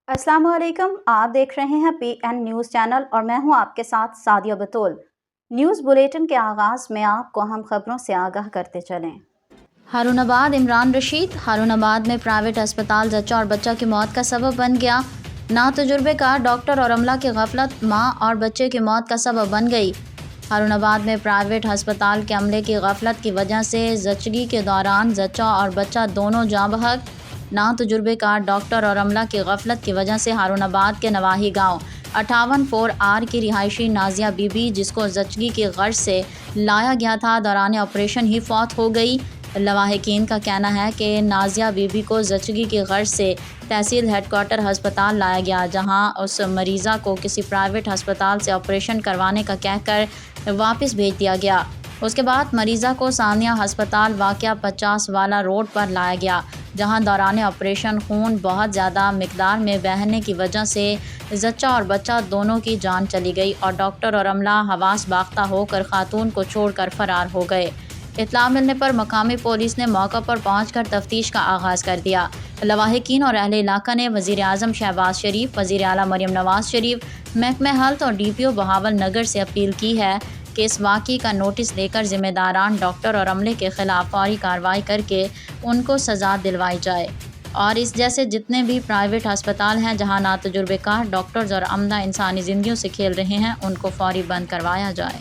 अस्सलाम वालेकुम। आप देख रहे हैं PN न्यूज़ चैनल और मैं हूं आपके साथ सादिया बतूल। न्यूज़ बुलेटिन के आगाज़ में आपको अहम खबरों से आगाह करते चलें। हारूनाबाद इमरान रशीद। हारूनाबाद में प्राइवेट अस्पताल जच्चा और बच्चा की मौत का सबब बन गया। नातजुर्बेकार डॉक्टर और अमला की गफलत मां और बच्चे की मौत का सबब बन गई। हारूनाबाद में प्राइवेट अस्पताल के अमले की गफलत की वजह से जचगी के दौरान जच्चा और बच्चा दोनों जाँ बहक। नातजुर्बेकार डॉक्टर और अमला की गफलत की वजह से हारूनाबाद के नवाही गांव 58 की रिहायशी नाजिया बीबी, जिसको जचगी की गर्ज से लाया गया था, दौरान ऑपरेशन ही फौत हो गई। लवाहिकीन का कहना है कि नाजिया बीबी को जचगी की गर्ज से तहसील हेडक्वार्टर हस्पताल लाया गया, जहां उस मरीज़ा को किसी प्राइवेट हस्पताल से ऑपरेशन करवाने का कहकर वापस भेज दिया गया। उसके बाद मरीज़ा को सानिया हस्पताल वाक़या 50 वाला रोड पर लाया गया, जहां दौरान ऑपरेशन खून बहुत ज़्यादा मिकदार में बहने की वजह से जच्चा और बच्चा दोनों की जान चली गई और डॉक्टर और अमला हवास बाख्ता होकर खातून को छोड़कर फरार हो गए। इत्तला मिलने पर मकामी पुलिस ने मौका पर पहुंचकर तफ्तीश का आगाज़ कर दिया। लवाहिकीन और अहले इलाका ने वज़ीर आज़म शहबाज शरीफ, वज़ीर आला मरियम नवाज़ शरीफ, महकमा हेल्थ और DPO बहावल नगर से अपील की है कि इस वाक़ये का नोटिस लेकर ज़िम्मेदारान डॉक्टर और अमले के ख़िलाफ़ फौरी कार्रवाई करके उनको सज़ा दिलवाई जाए और इस जैसे जितने भी प्राइवेट अस्पताल हैं जहां नातजुर्बेकार डॉक्टर्स और अमला इंसानी ज़िंदगियों से खेल रहे हैं, उनको फौरी बंद करवाया जाए।